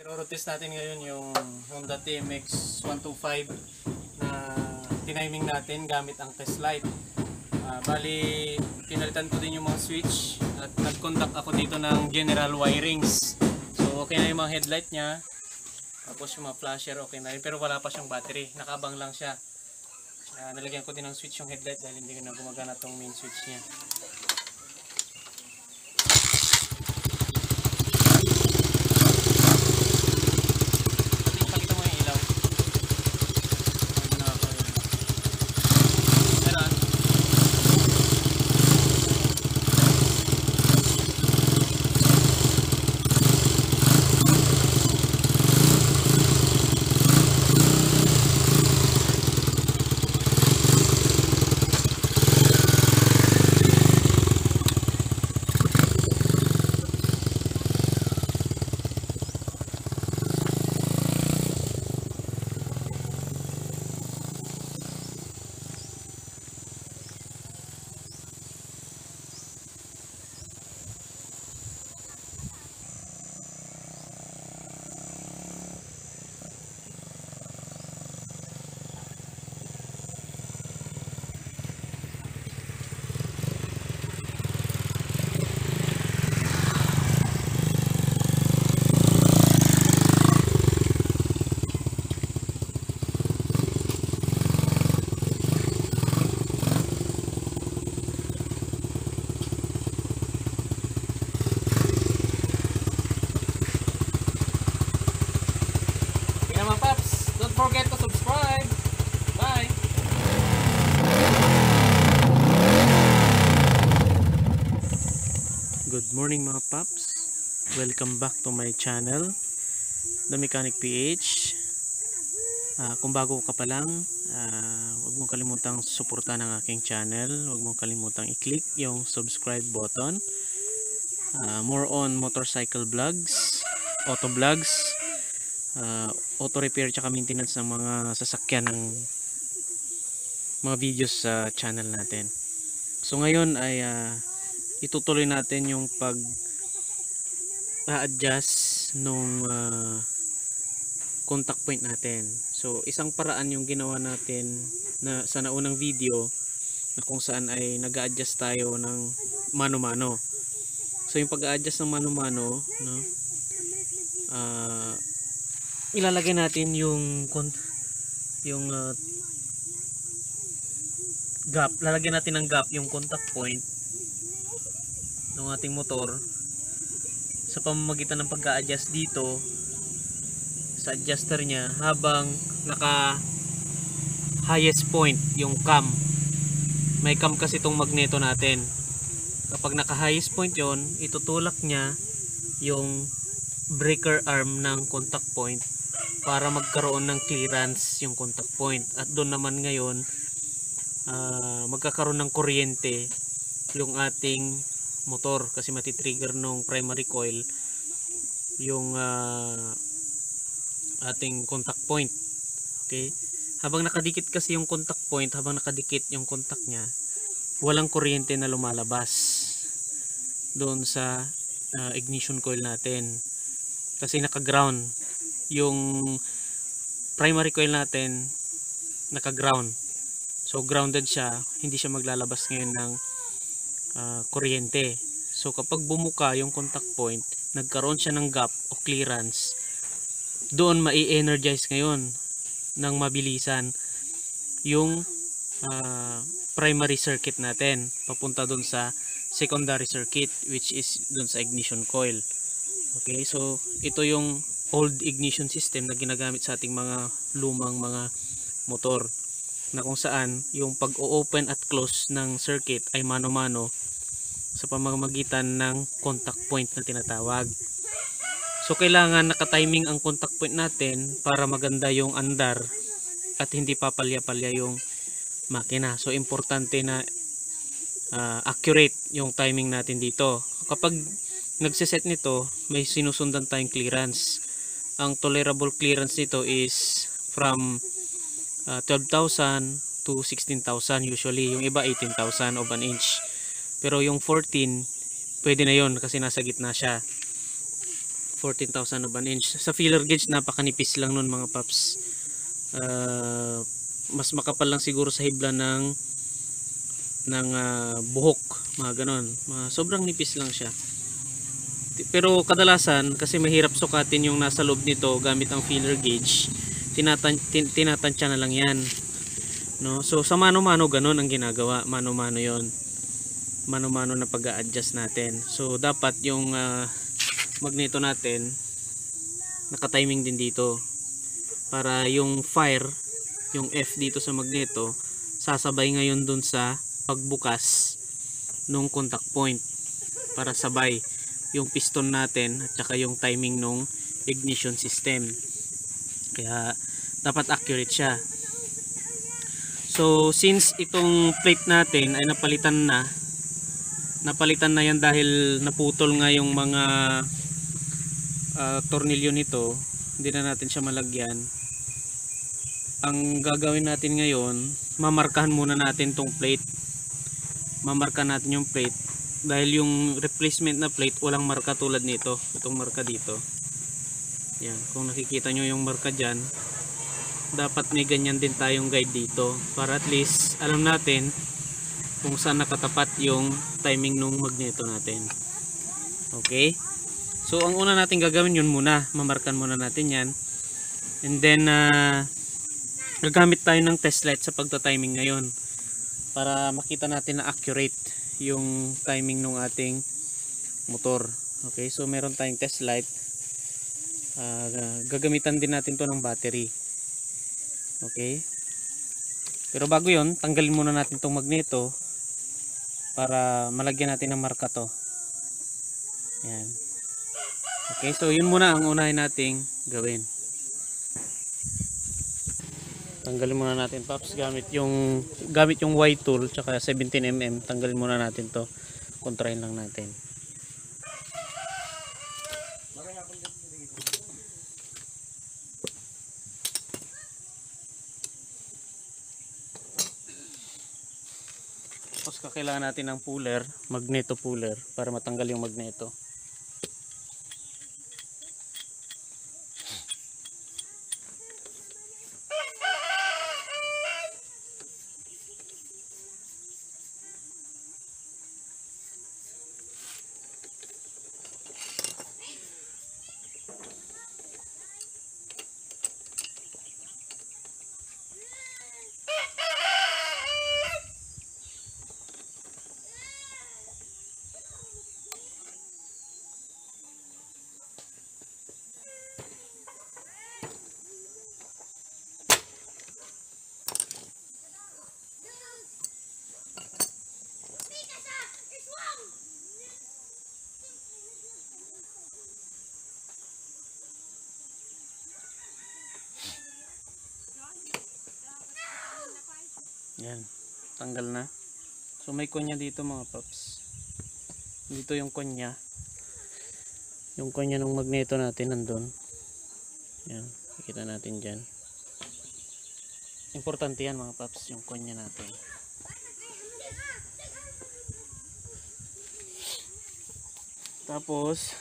I-road test natin ngayon yung Honda TMX 125 na tiniming natin gamit ang test light. Bali, pinalitan ko din yung mga switch at nag-conduct ako dito ng general wirings. So okay na yung mga headlight niya. Tapos yung mga flasher okay na rin, pero wala pa siyang battery. Nakabang lang siya. Nalagyan ko din ng switch yung headlight dahil hindi na gumagana tong main switch niya. Mga paps, don't forget to subscribe. Bye! Good morning mga paps. Welcome back to my channel, The Mechanic PH. Kung bago ka pa lang, huwag mong kalimutang suportahan ang aking channel. Huwag mong kalimutang i-click yung subscribe button. More on motorcycle vlogs, auto vlogs, auto repair tsaka maintenance ng mga sasakyan ng mga videos sa channel natin. So ngayon ay itutuloy natin yung pag adjust nung contact point natin. So isang paraan yung ginawa natin na sa naunang video na kung saan ay nag-a-adjust tayo ng mano-mano. So yung pag-a-adjust ng mano-mano, no, ilalagay natin yung gap, lalagyan natin ng gap yung contact point ng ating motor sa pamamagitan ng pag-a-adjust dito sa adjuster niya habang naka highest point yung cam. May cam kasi itong magneto natin. Kapag naka highest point yon, itutulak niya yung breaker arm ng contact point para magkaroon ng clearance yung contact point, at doon naman ngayon magkakaroon ng kuryente yung ating motor kasi matitrigger nung primary coil yung ating contact point. Okay, habang nakadikit kasi yung contact point, habang nakadikit yung contact nya, walang kuryente na lumalabas doon sa ignition coil natin kasi naka-ground yung primary coil natin, naka-ground. So grounded siya, hindi siya maglalabas ngayon ng kuryente. So kapag bumuka yung contact point, nagkaroon siya ng gap o clearance, doon mai-energize ngayon ng mabilisan yung primary circuit natin papunta doon sa secondary circuit, which is doon sa ignition coil. Okay, so ito yung old ignition system na ginagamit sa ating mga lumang mga motor, na kung saan yung pag-o-open at close ng circuit ay mano-mano sa pamamagitan ng contact point na tinatawag. So kailangan naka-timing ang contact point natin para maganda yung andar at hindi papalya-palya yung makina. So importante na accurate yung timing natin dito. Kapag nagsiset nito, may sinusundan tayong clearance. Ang tolerable clearance nito is from 12,000 to 16,000 usually. Yung iba 18,000 of an inch. Pero yung 14, pwede na yon kasi nasa gitna siya. 14,000 of an inch. Sa feeler gauge napakanipis lang nun mga paps. Mas makapal lang siguro sa hibla ng buhok, mga ganon. Sobrang nipis lang siya. Pero kadalasan kasi mahirap sukatin yung nasa loob nito gamit ang feeler gauge, tinatansya na lang yan, no? So sa mano-mano ganon ang ginagawa, mano-mano yon, mano-mano na pag-a-adjust natin. So dapat yung magneto natin naka-timing din dito para yung fire, yung F dito sa magneto sasabay ngayon dun sa pagbukas nung contact point para sabay yung piston natin at saka yung timing nung ignition system. Kaya dapat accurate siya. So since itong plate natin ay napalitan na yan dahil naputol nga yung mga tornilyo nito, hindi na natin siya malagyan. Ang gagawin natin ngayon, mamarkahan muna natin tong plate. Mamarkahan natin yung plate dahil yung replacement na plate walang marka tulad nito, itong marka dito. Yan, kung nakikita nyo yung marka dyan, dapat may ganyan din tayong guide dito para at least alam natin kung saan nakatapat yung timing nung magneto natin. Okay, so ang una natin gagawin yun muna, mamarkan muna natin yan, and then gagamit tayo ng test light sa pagta-timing ngayon para makita natin na accurate yung timing ng ating motor. Okay, so meron tayong test light. Gagamitan din natin to ng battery. Okay, pero bago yon, tanggalin muna natin tong magneto para malagyan natin ng marka to. Yan. Okay, so yun muna ang unahin nating gawin. Tanggalin muna natin, paps, gamit yung Y tool tsaka 17mm. Tanggalin muna natin to, kontrahin lang natin. Tapos kakailangan natin ng puller, magneto puller, para matanggal yung magneto. Yan, tanggal na. So may konya dito mga paps. Dito yung konya. Yung konya ng magneto natin nandun. Yan, nakita natin dyan. Importante yan mga paps, yung konya natin. Tapos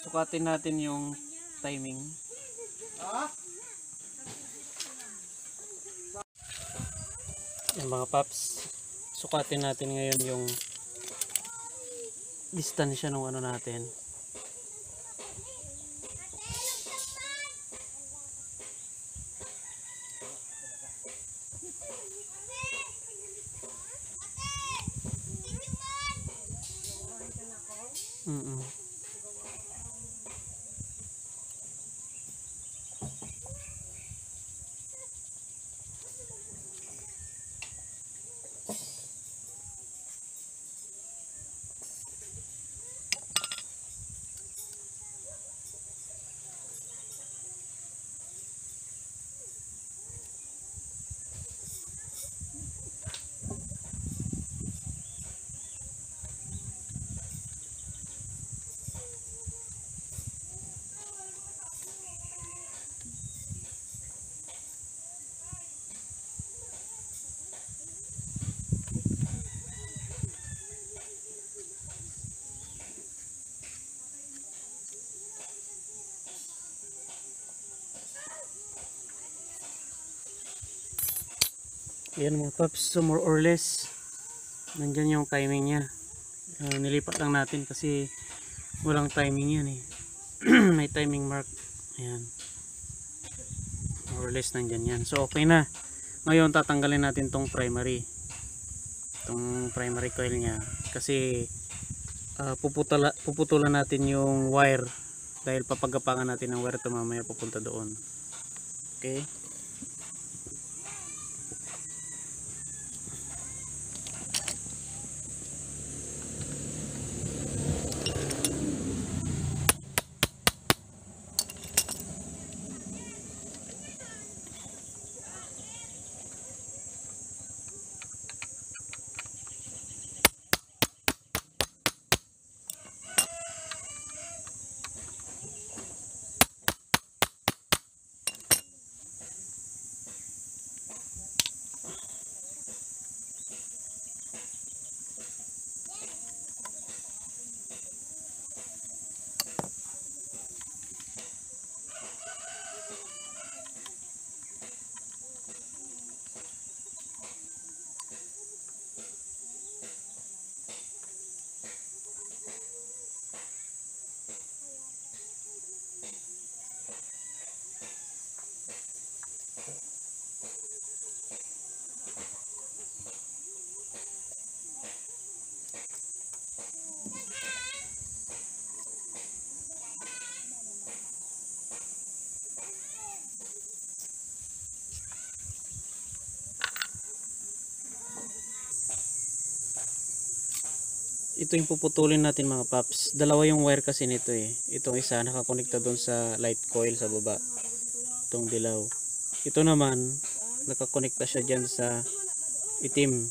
sukatin natin yung timing. Yan mga paps, sukatin natin ngayon yung distansya ng ano natin. Ayan mga paps, so more or less nandyan yung timing nya. Nilipat lang natin kasi walang timing yan eh. May timing mark. Ayan, more or less nandyan yan. So okay na. Ngayon tatanggalin natin tong primary coil nya kasi puputulan natin yung wire dahil papagapangan natin ng wire ito mamaya pupunta doon. Okay. Ito yung puputulin natin mga paps. Dalawa yung wire kasi nito eh. Itong isa nakakonekta doon sa light coil sa baba. Itong dilaw. Ito naman nakakonekta siya dyan sa itim.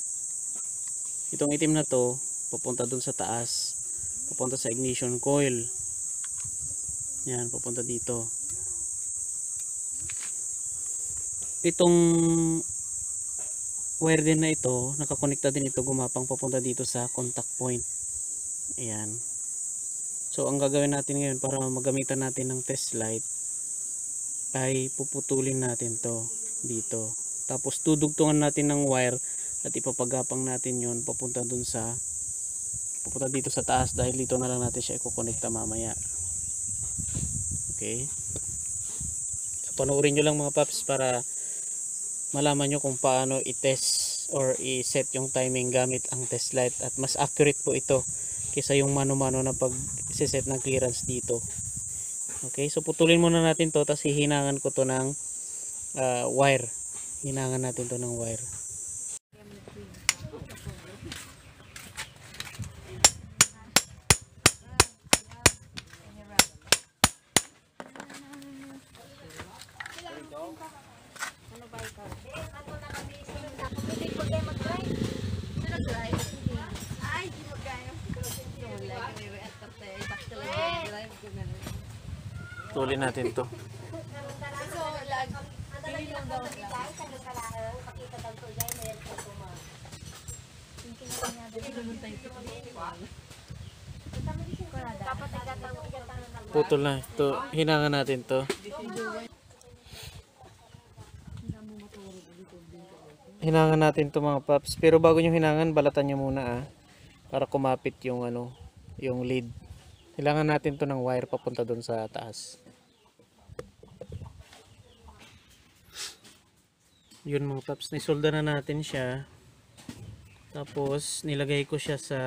Itong itim na to papunta doon sa taas. Papunta sa ignition coil. Yan, papunta dito. Itong wire din na ito, nakakonekta din ito gumapang papunta dito sa contact point. Ayan. So ang gagawin natin ngayon para magamitan natin ng test light ay puputulin natin to dito. Tapos dudugtungan natin ng wire at ipapagapang natin yon papunta dito sa taas dahil dito na lang natin siya ikukonekta mamaya. Okay. So panoorin nyo lang mga paps para malaman nyo kung paano i-test or i-set yung timing gamit ang test light at mas accurate po ito kaysa yung mano-mano na pag-set ng clearance dito. Okay, so putulin muna natin to, tapos hihinangan ko to ng wire. Hinangan natin to ng wire. Putulin natin to. Putol na ito. Hinangan natin to. Hinangan natin to mga paps. Pero bago nyo hinangan, balatan nyo muna para kumapit yung yung lead. Kailangan natin to ng wire papunta doon sa taas. Yun mga paps, nisolda na natin siya. Tapos nilagay ko siya sa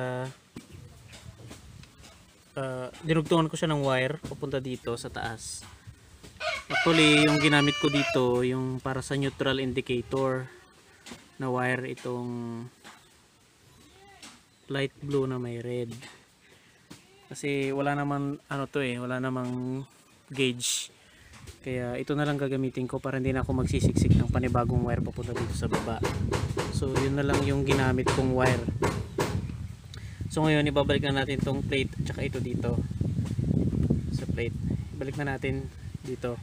dinugtungan ko siya ng wire papunta dito sa taas. Actually yung ginamit ko dito yung para sa neutral indicator na wire, itong light blue na may red. Kasi wala naman wala namang gauge. Kaya ito na lang gagamitin ko para hindi na ako magsisiksik ng panibagong wire papunta dito sa baba. So yun na lang yung ginamit kong wire. So ngayon ibabalik na natin tong plate at saka ito dito sa plate. Ibalik na natin dito.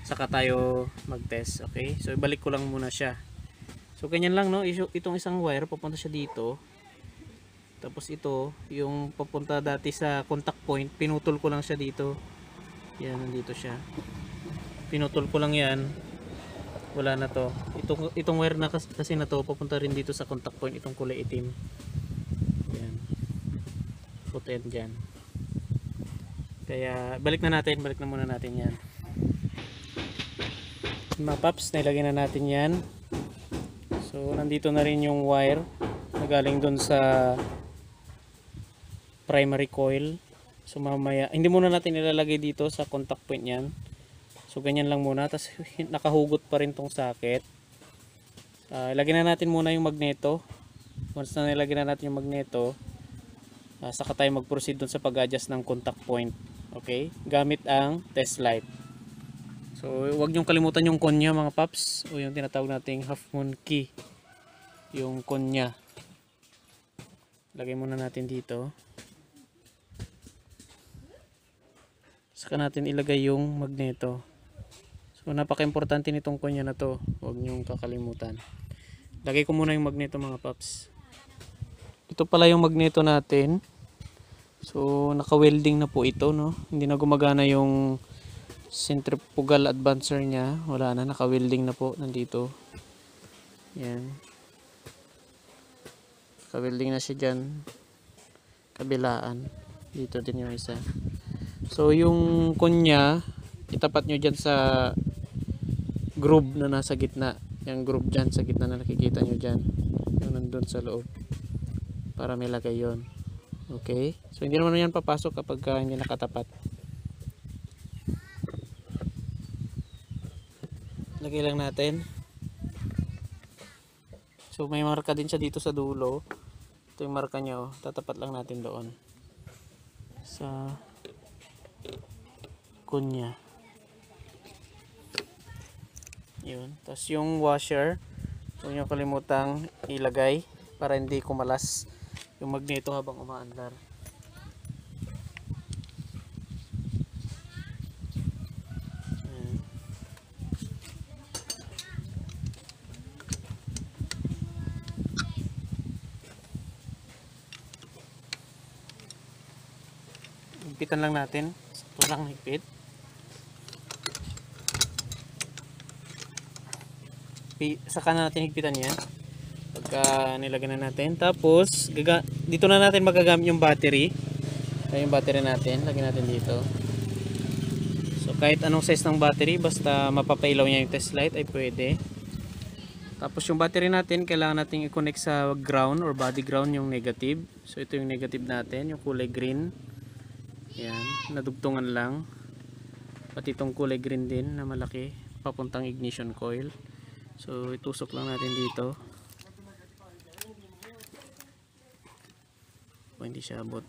Saka tayo mag-test. Okay? So ibalik ko lang muna siya. So ganyan lang no. Itong isang wire papunta siya dito. Tapos ito yung papunta dati sa contact point. Pinutol ko lang siya dito. Yan, nandito siya. Pinutol ko lang yan wala na to. Itong wire na kasi na to papunta rin dito sa contact point, itong kulay itim. Yan. Foot end dyan. Kaya balik na muna natin yan. Mga paps, nilagay na natin yan. So nandito na rin yung wire na galing dun sa primary coil. So mamaya, hindi muna natin ilalagay dito sa contact point yan. So ganyan lang muna, tapos nakahugot pa rin tong socket. Ilagay na natin muna yung magneto. Once na nilagay na natin yung magneto, saka tayo mag-proceed dun sa pag-adjust ng contact point. Okay? Gamit ang test light. So huwag niyong kalimutan yung konya mga paps, o yung tinatawag nating half moon key. Yung konya. Lagay muna natin dito. Saka natin ilagay yung magneto. So napaka-importante nitong konya na to. Huwag niyong kakalimutan. Lagay ko muna yung magneto mga paps. Ito pala yung magneto natin. So naka-welding na po ito, no. Hindi na gumagana yung centrifugal advancer niya. Wala na, naka-welding na po nandito. Yan. Naka-welding na siya diyan. Kabilaan. Dito din yung isa. So yung konya, itapat nyo dyan sa groove na nasa gitna. Yung groove dyan sa gitna na nakikita nyo dyan. Yung nandun sa loob. Para may lagay yun. Okay? So hindi naman yan papasok kapag hindi nakatapat. Lagay lang natin. So may marka din siya dito sa dulo. Ito yung marka niya. Oh. Tatapat lang natin doon. Sa kunya. Yun. Tapos yung washer, huwag nyo kalimutang ilagay para hindi kumalas yung magneto habang umaandar. Higpitan lang natin. Ito lang higpit. Saka natin higpitan yan pagka nilagay na natin. Tapos dito na natin magagamit yung battery. Yung battery natin, lagyan natin dito. So kahit anong size ng battery, basta mapapailaw niya yung test light ay pwede. Tapos yung battery natin, kailangan natin i-connect sa ground or body ground, yung negative. So ito yung negative natin, yung kulay green. Yan, nadugtungan lang. Pati itong kulay green din na malaki, papuntang ignition coil. So itusok lang natin dito. Hindi siya abot.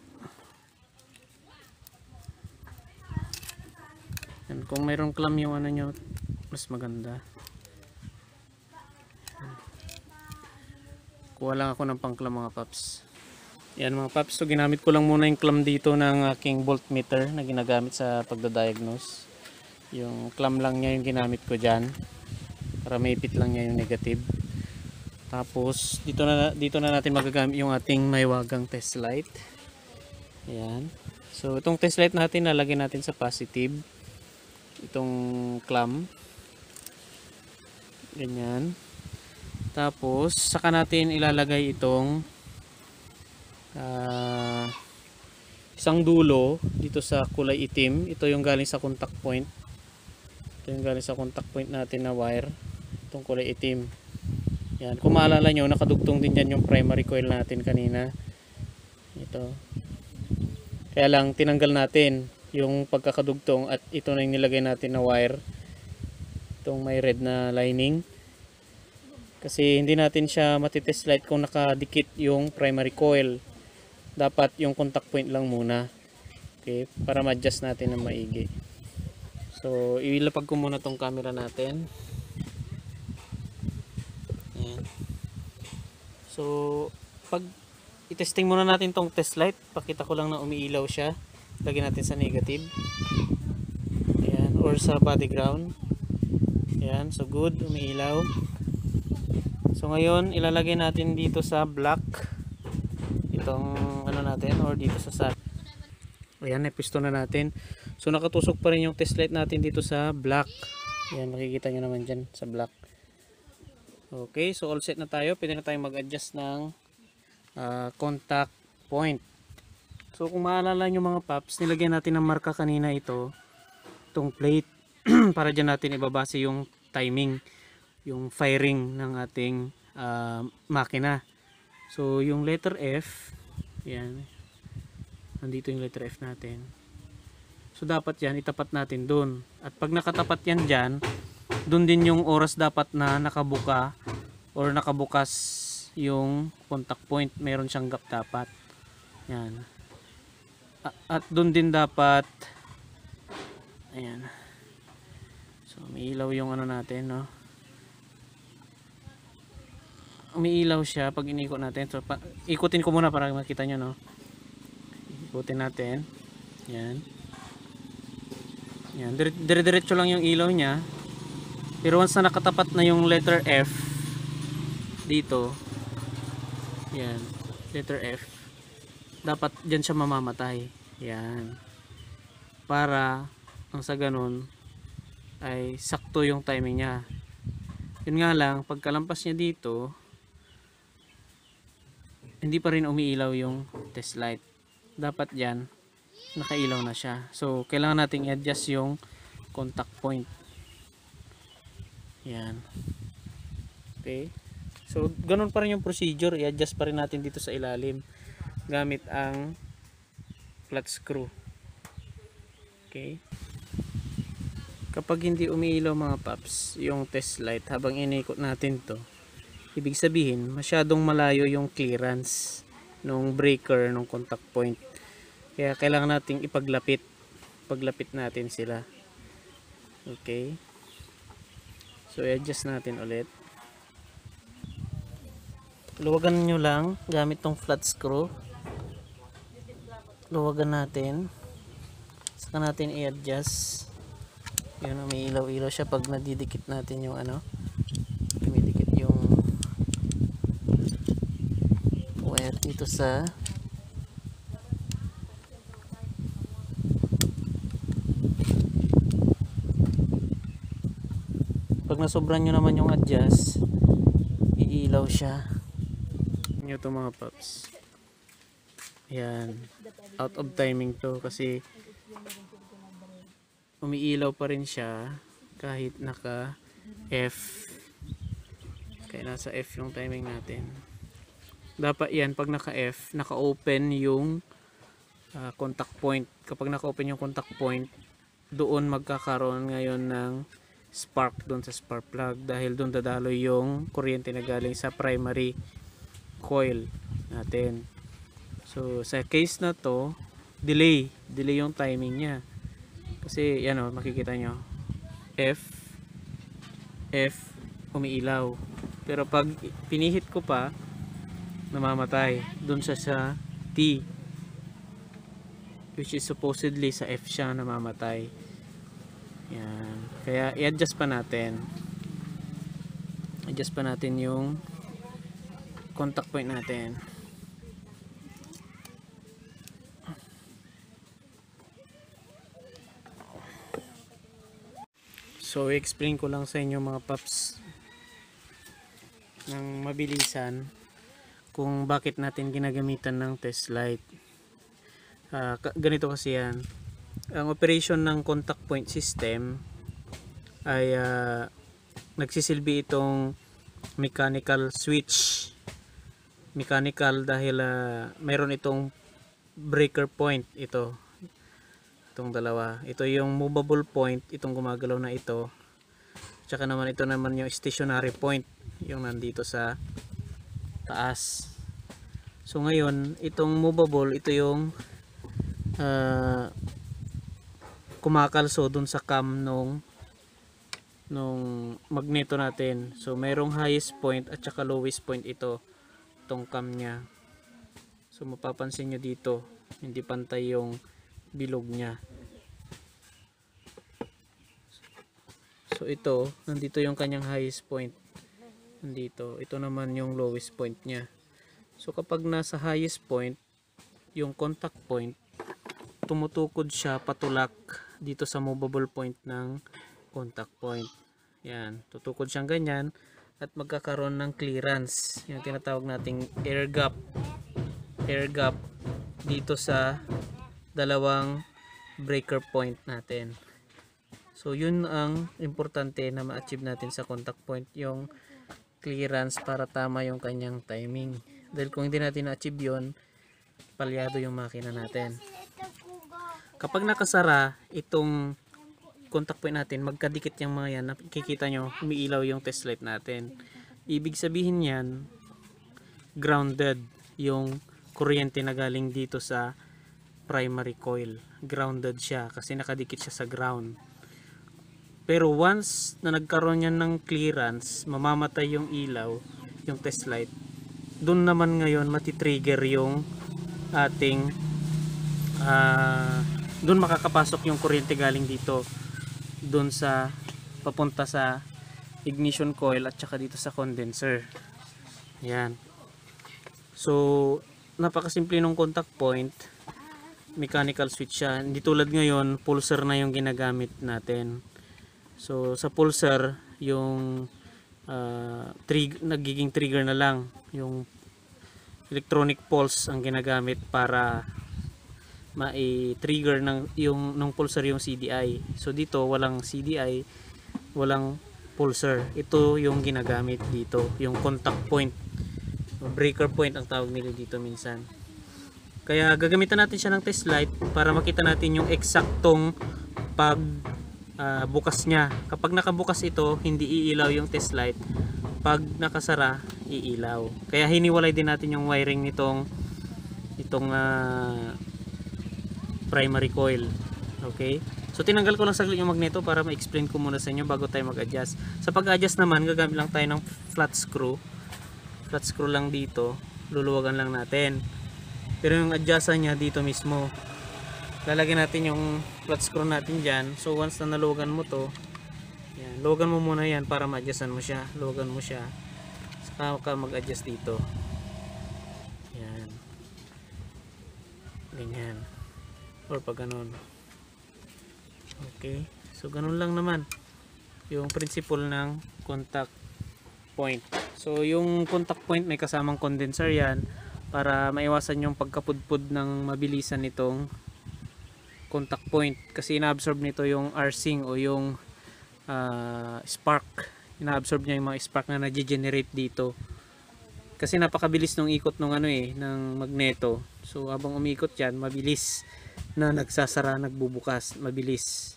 And kung mayroong clamp yung ano nyo, mas maganda. Kuha lang ako ng pang-clamp mga paps. Yan mga paps, so ginamit ko lang muna yung clamp dito ng aking voltmeter na ginagamit sa pagdadiagnose. Yung clamp lang niya yung ginamit ko dyan para maipit lang niya yung negative. Tapos dito na natin magagamit yung ating maiwagang test light. Ayan. So itong test light natin lalagyan natin sa positive. Itong clamp. Ganyan. Tapos saka natin ilalagay itong isang dulo dito sa kulay itim. Ito yung galing sa contact point. Ito yung galing sa contact point natin na wire. Itong kulay itim. Yan. Kung maalala nyo, nakadugtong din dyan yung primary coil natin kanina. Ito. Kaya lang, tinanggal natin yung pagkakadugtong at ito na yung nilagay natin na wire. Itong may red na lining. Kasi hindi natin siya matitest light kung nakadikit yung primary coil. Dapat yung contact point lang muna. Okay? Para ma-adjust natin ng maigi. So, ilapag ko muna tong camera natin. Ayan. So, pag i-testing muna natin tong test light, pakita ko lang na umiilaw siya. Lagyan natin sa negative. Ayan, or sa body ground. Ayan, so good, umiilaw. So ngayon, ilalagay natin dito sa black itong ano natin, or dito sa sat. Ayan, napisto na natin. So nakatusok pa rin yung test light natin dito sa black. Ayan, makikita nyo naman dyan sa black. Okay, so all set na tayo. Pwede na tayong mag-adjust ng contact point. So kung maalala nyo mga paps, nilagyan natin ng marka kanina itong plate para dyan natin ibabase yung timing, yung firing ng ating makina. So yung letter F, yan, nandito yung letter F natin. So dapat yan itapat natin dun. At pag nakatapat yan dyan, dun din yung oras dapat na nakabuka or nakabukas yung contact point. Meron siyang gap dapat. Yan. At dun din dapat, ayan. So may ilaw yung ano natin, no? Umiilaw siya pag inikot natin. So ikutin ko muna para makita nyo, no? Ikutin natin. Yan. Yan. Dire-diretso lang yung ilaw niya. Pero once na nakatapat na yung letter F dito, yan, letter F, dapat dyan siya mamamatay. Yan. Para ang sa ganun ay sakto yung timing niya. Yun nga lang, pagkalampas niya dito, hindi pa rin umiilaw yung test light. Dapat dyan nakailaw na siya. So kailangan nating i-adjust yung contact point. Yan. Okay. So ganun pa rin yung procedure. I-adjust pa rin natin dito sa ilalim gamit ang flat screw. Okay. Kapag hindi umiilaw mga paps yung test light habang inikot natin to, ibig sabihin masyadong malayo yung clearance ng breaker ng contact point. Kaya kailangan nating ipaglapit. Paglapit natin sila. Okay. So i-adjust natin ulit. Luwagan nyo lang gamit tong flat screw. Luwagan natin. Saka natin i-adjust. Yun, may ilaw-ilaw siya pag nadidikit natin yung ano. Dumidikit yung wire dito sa pag nasobran nyo naman yung adjust, iilaw siya. Nyo to mga paps. Yan. Out of timing to kasi umiilaw pa rin siya kahit naka F. Kaya nasa F yung timing natin. Dapat yan pag naka F, naka-open yung contact point. Kapag naka-open yung contact point, doon magkakaroon ngayon ng spark doon sa spark plug dahil doon dadaloy yung kuryente na galing sa primary coil natin. So sa case na to, delay yung timing niya kasi yan o, makikita nyo F umiilaw, pero pag pinihit ko pa namamatay doon sa T, which is supposedly sa F siya namamatay. Yan. Kaya i-adjust pa natin. Adjust pa natin yung contact point natin. So i-explain ko lang sa inyo mga paps ng mabilisan kung bakit natin ginagamitan ng test light. Ganito kasi yan. Ang operation ng contact point system ay nagsisilbi itong mechanical switch. Mechanical dahil mayroon itong breaker point, itong dalawa. Ito yung movable point, itong gumagalaw na ito. Tsaka naman ito naman yung stationary point, yung nandito sa taas. So ngayon, itong movable, ito yung kumakalso dun sa cam nung magneto natin. So mayroong highest point at saka lowest point itong cam nya. So mapapansin nyo dito, hindi pantay yung bilog nya. So ito, nandito yung kanyang highest point. Nandito, ito naman yung lowest point nya. So kapag nasa highest point, yung contact point, tumutukod siya patulak dito sa movable point ng contact point. Yan, tutukod siyang ganyan at magkakaroon ng clearance, yung tinatawag nating air gap dito sa dalawang breaker point natin. So yun ang importante na ma-achieve natin sa contact point, yung clearance para tama yung kanyang timing. Dahil kung hindi natin na-achieve yun, palyado yung makina natin. Kapag nakasara itong contact point natin, magkadikit yung mga yan, nakikita nyo umiilaw yung test light natin. Ibig sabihin yan, grounded yung kuryente na galing dito sa primary coil. Grounded siya kasi nakadikit siya sa ground. Pero once na nagkaroon yan ng clearance, mamamatay yung ilaw, yung test light. Doon naman ngayon matitrigger yung ating doon makakapasok yung kuryente galing dito doon sa papunta sa ignition coil at saka dito sa condenser. Yan. So napakasimple ng contact point, mechanical switch siya. Hindi tulad ngayon, pulsar na yung ginagamit natin. So sa pulsar, yung nagiging trigger na lang, yung electronic pulse ang ginagamit para ma-trigger ng pulsar yung CDI. So dito walang CDI, walang pulsar. Ito yung ginagamit dito, yung contact point, breaker point ang tawag nila dito minsan. Kaya gagamitan natin siya ng test light para makita natin yung eksaktong bukas niya. Kapag nakabukas ito, hindi iilaw yung test light. Pag nakasara, iilaw. Kaya hiniwalay din natin yung wiring nitong primary coil. Okay? So tinanggal ko lang saglit yung magneto para ma-explain ko muna sa inyo bago tayo mag-adjust. Sa pag-adjust naman, gagamit lang tayo ng flat screw. Flat screw lang dito. Luluwagan lang natin. Pero yung adjustan niya dito mismo. Lalagyan natin yung flat screw natin dyan. So once na naluwagan mo to, yan, luwagan mo muna yan para ma-adjustan mo siya. Luwagan mo siya, saka ka mag-adjust dito. Yan, ganyan, or pag ganun. Okay, so ganun lang naman yung principle ng contact point. So yung contact point may kasamang condenser yan para maiwasan yung pagkapudpud ng mabilisan nitong contact point, kasi inaabsorb nito yung arcing o yung spark. Inaabsorb niya yung mga spark na nag-generate dito kasi napakabilis ng ikot ng ng magneto. So habang umiikot yan, mabilis na nagsasara, nagbubukas, mabilis.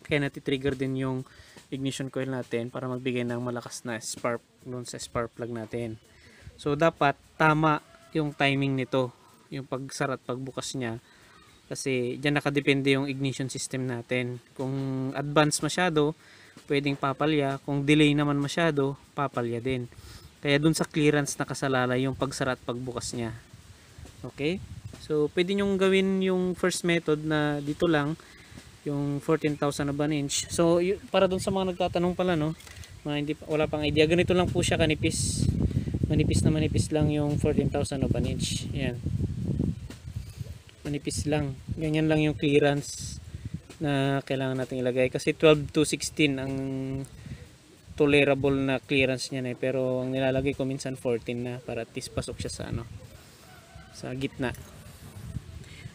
Kaya natitrigger din yung ignition coil natin para magbigay ng malakas na spark doon sa spark plug natin. So dapat tama yung timing nito, yung pagsara at pagbukas niya. Kasi dyan nakadepende yung ignition system natin. Kung advance masyado, pwedeng papalya. Kung delay naman masyado, papalya din. Kaya dun sa clearance nakasalala yung pagsara at pagbukas niya. Okay? So pwede nyong gawin yung first method na dito lang, yung 14,000 na inch. So para dun sa mga nagtatanong pala, no, mga wala pang idea, ganito lang po siya kanipis. Manipis lang yung 14,000 inch. Yan. Manipis lang, ganyan lang yung clearance na kailangan natin ilagay kasi 12 to 16 ang tolerable na clearance niya pero ang nilalagay ko minsan 14 na para at least pasok siya sa sa gitna.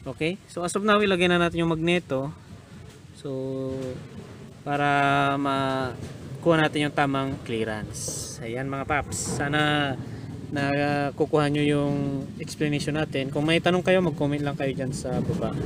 Okay, so as of now ilagay na natin yung magneto, so para makuha natin yung tamang clearance. Ayan mga paps, sana na kukuha nyo yung explanation natin. Kung may tanong kayo, mag-comment lang kayo dyan sa baba.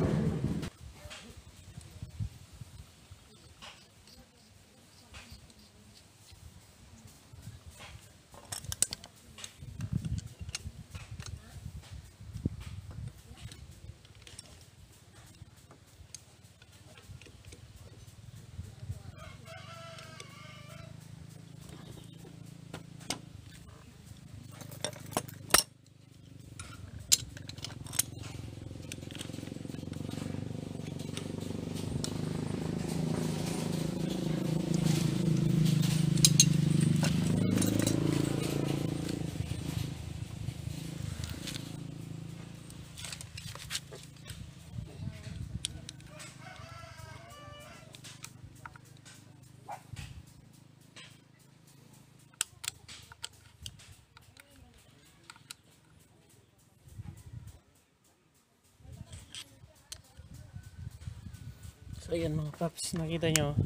So ayan mga paps, nakita nyo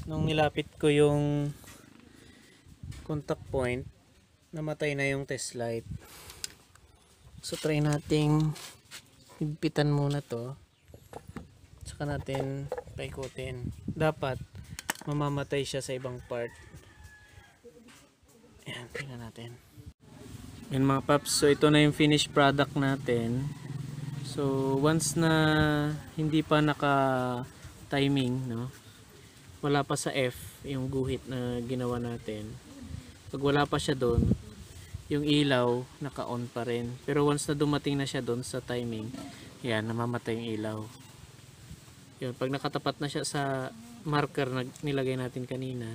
nung nilapit ko yung contact point, namatay na yung test light. So try nating higpitan muna to, saka natin paikutin. Dapat mamamatay siya sa ibang part. Ayan, tingnan natin. Yan mga paps, so ito na yung finished product natin. So once na hindi pa naka timing, no, wala pa sa F yung guhit na ginawa natin, pag wala pa siya doon, yung ilaw naka on pa rin. Pero once na dumating na siya doon sa timing, yan, namamatay yung ilaw. Yun, pag nakatapat na siya sa marker na nilagay natin kanina,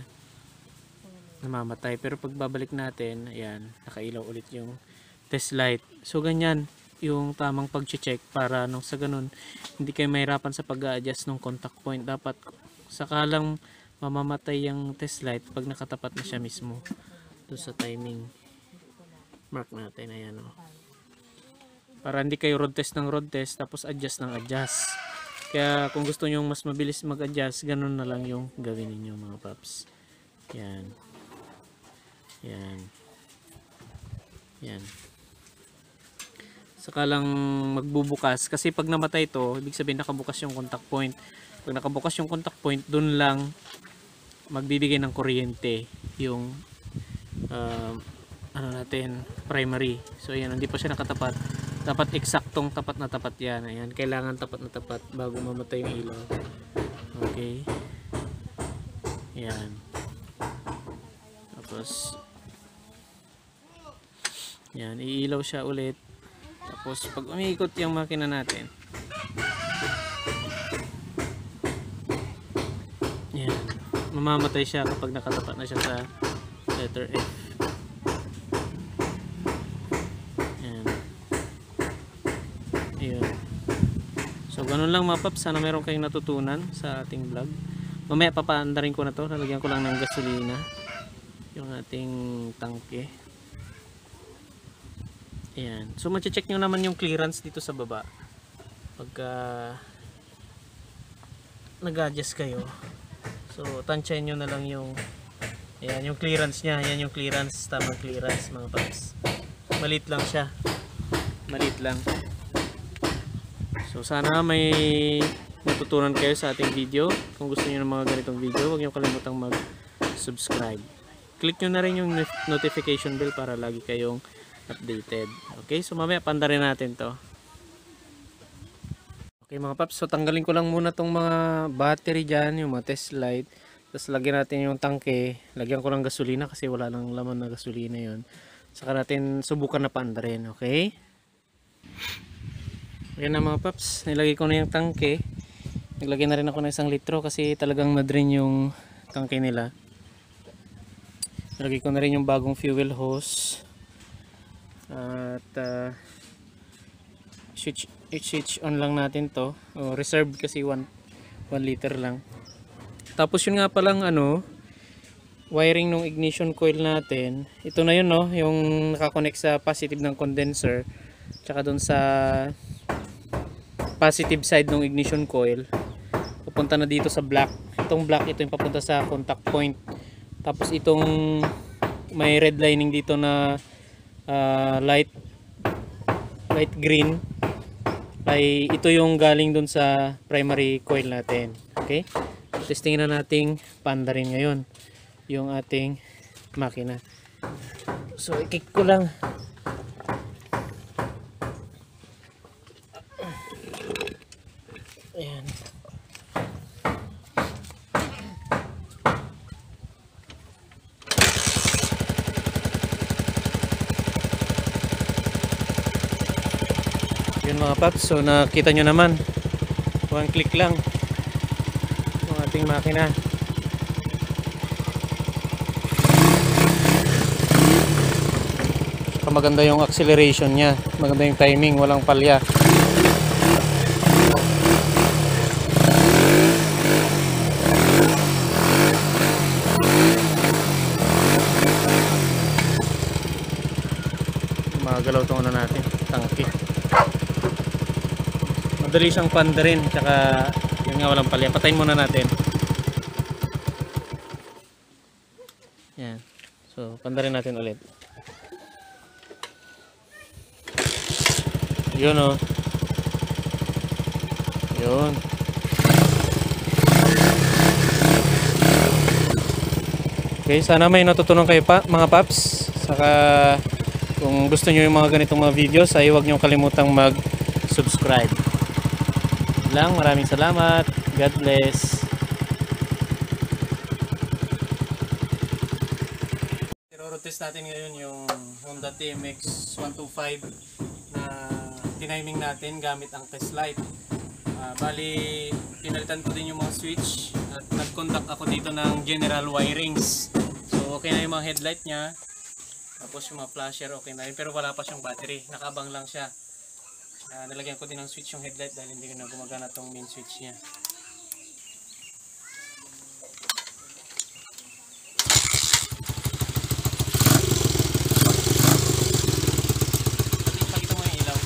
namamatay. Pero pag babalik natin, ayan, nakailaw ulit yung test light. So ganyan yung tamang pag-check para nung sa ganun hindi kayo mahirapan sa pag-a-adjust ng contact point. Dapat sakalang mamamatay yung test light pag nakatapat na siya mismo doon sa timing mark natin. Ayan, oh. Para hindi kayo road test ng road test tapos adjust ng adjust. Kaya kung gusto nyo mas mabilis mag-adjust, ganun na lang yung gawin niyo mga paps. Yan. Yan. Yan. Saka lang magbubukas kasi pag namatay to, ibig sabihin nakabukas yung contact point. Pag nakabukas yung contact point, dun lang magbibigay ng kuryente yung ano natin, primary. So ayan, hindi pa siya nakatapat. Dapat eksaktong tapat na tapat yan. Ayan, kailangan tapat na tapat bago mamatay yung ilaw. Okay. Ayan. Tapos yan, iilaw siya ulit. Tapos pag umiikot yung makina natin, yan, mamamatay siya kapag nakatapat na siya sa letter F. Yan. Ayun. So ganun lang mga paps, sana meron kayong natutunan sa ating vlog. Mamaya papaanda rin ko na to, lalagyan ko lang ng gasolina yung ating tangke. Ayan. So mache-check nyo naman yung clearance dito sa baba pagka nag-adjust kayo. So tansyahin nyo na lang yung, ayan, yung clearance nya. Ayan yung clearance, tamang clearance mga paps. Malit lang siya, malit lang. So sana may natutunan kayo sa ating video. Kung gusto niyo ng mga ganitong video, huwag niyo kalimutang mag-subscribe. Click nyo na rin yung notification bell para lagi kayong updated. Okay, so mamaya panda rin natin to. Okay mga paps, so tanggalin ko lang muna tong mga battery dyan, yung mga test light. Tapos lagyan natin yung tangke. Lagyan ko ng gasolina kasi wala nang laman na gasolina yun. Saka natin subukan na panda rin. Okay, ayan na mga paps, nilagay ko na yung tangke. Naglagay na rin ako ng 1 litro kasi talagang na-drain yung tangke nila. Nilagay ko na rin yung bagong fuel hose. At switch on lang natin to. Reserved kasi 1 liter lang. Tapos yun nga palang wiring ng ignition coil natin. Ito na yun, no, yung nakakonect sa positive ng condenser tsaka dun sa positive side ng ignition coil. Pupunta na dito sa black. Itong black, ito yung papunta sa contact point. Tapos itong may red lining dito na light green ay ito yung galing dun sa primary coil natin. Okay, testingin na nating panda rin ngayon yung ating makina. So i-kick ko lang. Ayan. Yun mga paps, so nakita nyo naman, 1 click lang yung ating makina. So maganda yung acceleration nya, maganda yung timing, walang palya. Magalaw ito na natin, tangke. Madali siyang panda rin, tsaka yung nga walang palya. Patayin muna natin. Yan. So, pandarin natin ulit. Yun o. Yun. Okay, sana may natutunan kayo pa, mga paps. Saka kung gusto nyo yung mga ganitong mga videos ay huwag nyo kalimutang mag-subscribe. Maraming salamat. God bless. I-road test natin ngayon yung Honda TMX 125 na tiniming natin gamit ang test light. Bali, pinalitan ko din yung mga switch at nag-conduct ako dito ng general wirings. So okay na yung mga headlight niya, tapos yung mga flasher okay na rin, pero wala pa siyang battery, nakabang lang siya. Nalagyan ko din ng switch yung headlight dahil hindi na gumagana tong main switch niya. Pakita mo yung ilaw.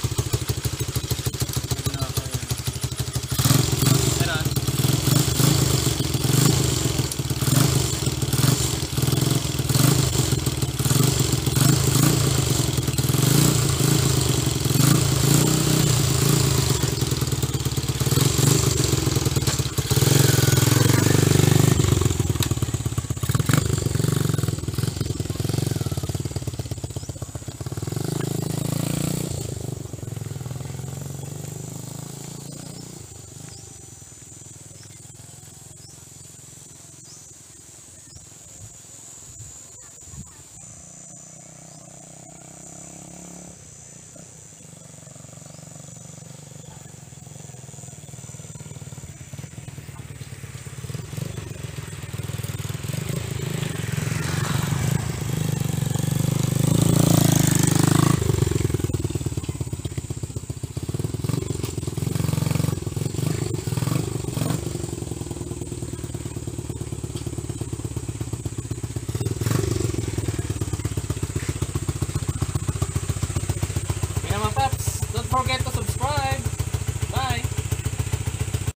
Don't forget to